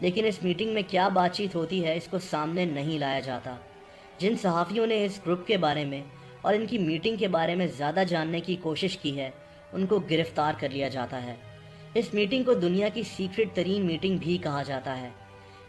لیکن اس میٹنگ میں کیا بات چیت ہوتی ہے اس کو سامنے نہیں لایا جاتا۔ جن صحافیوں نے اس گروپ کے بارے میں اور ان کی میٹنگ کے بارے میں زیادہ جاننے کی کوشش کی ہے ان کو گرفتار کر لیا جاتا ہے۔ اس میٹنگ کو دنیا کی سیکرٹ ترین میٹنگ بھی کہا جاتا ہے۔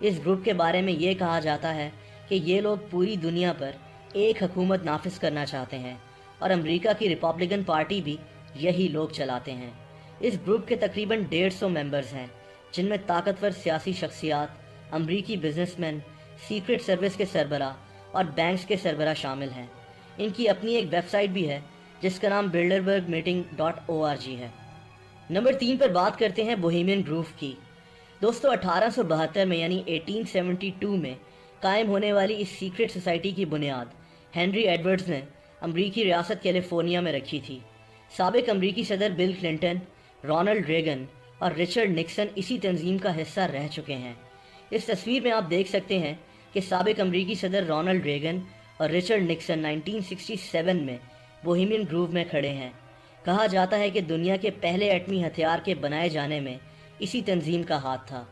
اس گروپ کے بارے میں یہ کہا جاتا ہے کہ یہ لوگ پوری دنیا پر ایک حکومت نافذ کرنا چاہتے ہیں اور امریکہ کی ریپبلکن پارٹی بھی یہی لوگ چلاتے ہیں۔ اس گروپ کے تقریباً 150 ممبرز ہیں، جن میں طاقتور سیاسی شخصیات، امریکی بزنس مین، سیکرٹ سروس کے سربراہ اور بینکس کے سربراہ شامل ہیں۔ ان کی اپنی ایک ویب سائٹ بھی ہے جس کا نام bilderbergmeeting.org ہے۔ نمبر 3 پر بات کرتے ہیں بوہیمین گروپ کی۔ دوستو 1872 میں یعنی 1872 میں قائم ہونے والی اس سیکرٹ سوسائٹی کی بنیاد ہنری ایڈورڈز نے امریکی ریاست کیلیفورنیا میں رکھی تھی۔ سابق امریکی صدر بل کلنٹن، رونلڈ ریگن اور رچرڈ نکسن اسی تنظیم کا حصہ رہ چکے ہیں۔ اس تصویر میں آپ دیکھ سکتے ہیں کہ سابق امریکی صدر رونلڈ ریگن اور رچرڈ نکسن 1967 میں بوہیمین گروپ میں کھڑے ہیں۔ کہا جاتا ہے کہ دنیا کے پہلے ایٹمی ہتھیار کے بنائے جانے میں اسی تنظیم کا ہاتھ تھا۔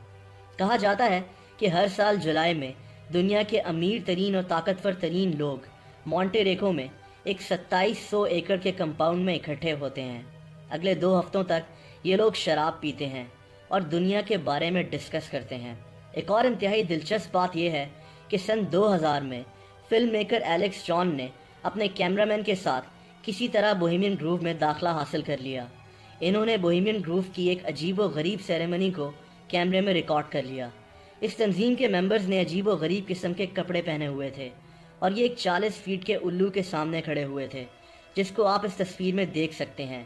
کہا جاتا ہے کہ ہر سال جولائی میں دنیا کے امیر ترین اور طاقتور ترین لوگ مونٹے ریکو میں ایک 2700 ایکڑ کے کمپاؤنڈ میں اکٹھے ہوتے ہیں۔ اگلے 2 ہفتوں تک یہ لوگ شراب پیتے ہیں اور دنیا کے بارے میں ڈسکس کرتے ہیں۔ ایک اور انتہائی دلچسپ بات یہ ہے کہ سن 2000 میں فلم میکر ایلیکس جان نے اپنے کیمرامین کے ساتھ کسی طرح بوہیمین گروپ میں داخلہ حاصل کر لیا۔ انہوں نے بوہیمین گروپ کی ایک عجیب و غریب سیریمنی کو کیمرے میں ریکارڈ کر لیا۔ اس تنظیم کے ممبرز نے عجیب و غریب قسم کے کپڑے پہنے ہوئے تھے اور یہ ایک 40 فیٹ کے الو کے سامنے کھڑے ہوئے تھے، جس کو آپ اس تصویر میں دیکھ سکتے ہیں۔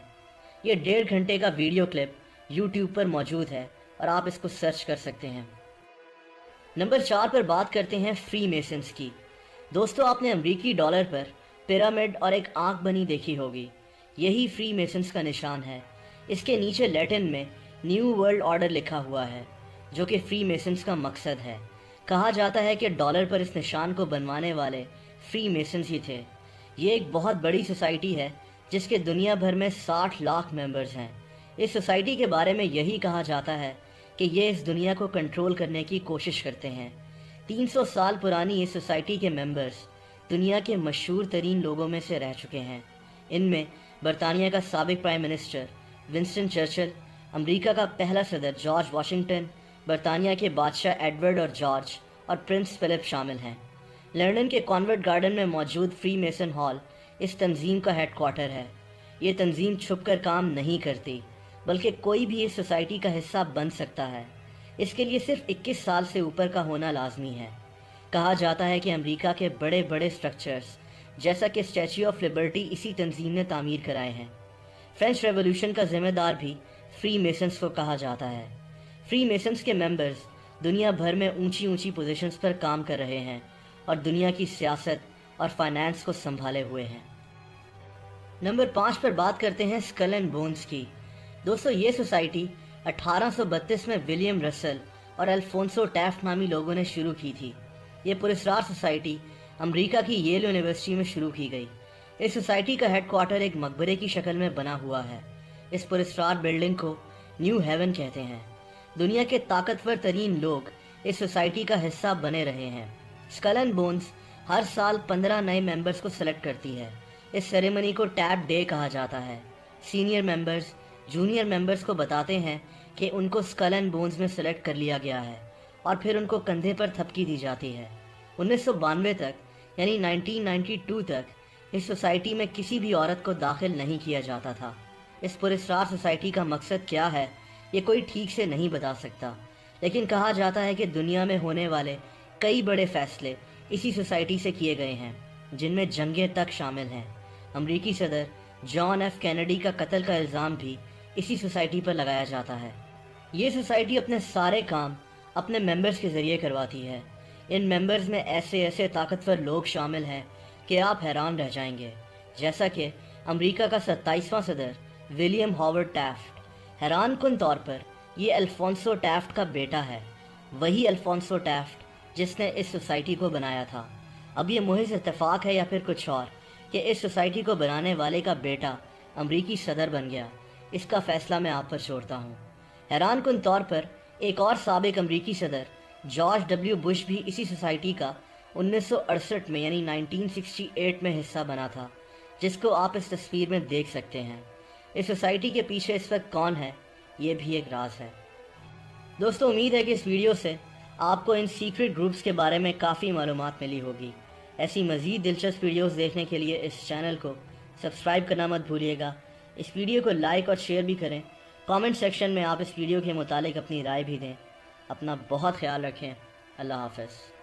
یہ 1.5 گھنٹے کا ویڈیو کلپ یوٹیوب پر موجود ہے اور آپ اس کو سرچ کر سکتے ہیں۔ نمبر 4 پر بات کرتے ہیں فری میسنز کی۔ دوستو آپ نے امریکی ڈالر پر پیرامڈ اور ایک آنکھ بنی دیکھی ہوگی، یہی فری میسنز کا نشان ہے۔ اس کے نیچے لیٹن میں نیو ورلڈ آرڈر لکھا ہوا ہے، جو کہ فری میسنز کا مقصد ہے۔ کہا جاتا ہے کہ ڈالر پر اس نشان کو بنوانے والے فری میسنز ہی تھے۔ یہ ایک بہت بڑی سوسائٹی ہے جس کے دنیا بھر میں 60 لاکھ ممبرز ہیں۔ اس سوسائٹی کے بارے میں یہی کہا جاتا ہے کہ یہ اس دنیا کو کنٹرول کرنے کی کوشش کرتے ہیں۔ 300 سال پرانی اس سوسائٹی کے ممبرز دنیا کے مشہور ترین لوگوں میں سے رہ چکے ہیں۔ ان میں برطانیہ کا سابق پرائم منسٹر ونسٹن چرچل، امریکہ کا پہلا صدر جارج واشنگٹن، برطانیہ کے بادشاہ ایڈورڈ اور جارج اور پرنس فلپ شامل ہیں۔ لندن کے کانوینٹ گارڈن میں موجود فری میسن ہال اس تنظیم کا ہیڈ کوارٹر ہے۔ یہ تنظیم چھپ کر کام نہیں کرتی، بلکہ کوئی بھی اس سوسائٹی کا حصہ بن سکتا ہے۔ اس کے لیے صرف 21 سال سے اوپر کا ہونا لازمی ہے۔ کہا جاتا ہے کہ امریکہ کے بڑے بڑے سٹرکچرز جیسا کہ اسٹیچو آف لبرٹی اسی تنظیم نے تعمیر کرائے ہیں۔ فرینچ ریولوشن کا ذمہ دار بھی فری میسنز کو کہا جاتا ہے۔ فری میسنز کے ممبرز دنیا بھر میں اونچی اونچی پوزیشنز پر کام کر رہے ہیں اور دنیا کی سیاست اور فائنانس کو سنبھالے ہوئے ہیں۔ نمبر 5 پر بات کرتے ہیں اسکل اینڈ بونز کی۔ دوستو یہ سوسائٹی 1832 میں ولیم رسل اور الفونسو ٹیفٹ نامی لوگوں نے شروع کی تھی۔ یہ پراسرار سوسائٹی امریکہ کی ییل یونیورسٹی میں شروع کی گئی۔ اس سوسائٹی کا ہیڈ کوارٹر ایک مقبرے کی شکل میں بنا ہوا ہے۔ اس پراسرار بلڈنگ کو نیو ہیون کہتے ہیں۔ دنیا کے طاقتور ترین لوگ اس سوسائٹی کا حصہ بنے رہے ہیں۔ اسکل اینڈ بونز ہر سال 15 نئے ممبرز کو سلیکٹ کرتی ہے۔ اس سیریمنی کو ٹیپ ڈے کہا جاتا ہے۔ سینئر ممبرز جونیئر ممبرز کو بتاتے ہیں کہ ان کو اسکل اینڈ بونز میں سلیکٹ کر لیا گیا ہے اور پھر ان کو کندھے پر تھپکی دی جاتی ہے۔ 1992 تک یعنی 1992 تک اس سوسائٹی میں کسی بھی عورت کو داخل نہیں کیا جاتا تھا۔ اس پراسرار سوسائٹی کا مقصد کیا ہے یہ کوئی ٹھیک سے نہیں بتا سکتا، لیکن کہا جاتا ہے کہ دنیا میں ہونے والے کئی بڑے فیصلے اسی سوسائٹی سے کیے گئے ہیں، جن میں جنگیں تک شامل ہیں۔ امریکی صدر جان ایف کینیڈی کا قتل کا الزام بھی اسی سوسائٹی پر لگایا جاتا ہے۔ یہ سوسائٹی اپنے سارے کام اپنے ممبرز کے ذریعے کرواتی ہے۔ ان ممبرز میں ایسے ایسے طاقتور لوگ شامل ہیں کہ آپ حیران رہ جائیں گے، جیسا کہ امریکہ کا 27واں صدر ولیم ہاورڈ ٹیفٹ۔ حیران کن طور پر یہ الفونسو ٹیفٹ کا بیٹا ہے، وہی الفونسو ٹیفٹ جس نے اس سوسائٹی کو بنایا تھا۔ اب یہ محض اتفاق ہے یا پھر کچھ اور کہ اس سوسائٹی کو بنانے والے کا بیٹا امریکی صدر بن گیا، اس کا فیصلہ میں آپ پر چھوڑتا ہوں۔ حیران کن طور پر ایک اور سابق امریکی صدر جارج ڈبلیو بش بھی اسی سوسائٹی کا 1968 میں یعنی 1968 میں حصہ بنا تھا، جس کو آپ اس تصویر میں دیکھ سکتے ہیں۔ اس سوسائٹی کے پیچھے اس وقت کون ہے، یہ بھی ایک راز ہے۔ دوستو، امید ہے کہ اس ویڈیو سے آپ کو ان سیکرٹ گروپس کے بارے میں کافی معلومات ملی ہوگی۔ ایسی مزید دلچسپ ویڈیوز دیکھنے کے لیے اس چینل کو سبسکرائب کرنا مت بھولیے گا۔ اس ویڈیو کو لائک اور شیئر بھی کریں۔ کامنٹ سیکشن میں آپ اس ویڈیو کے متعلق اپنی رائے بھی دیں۔ اپنا بہت خیال رکھیں۔ اللہ حافظ۔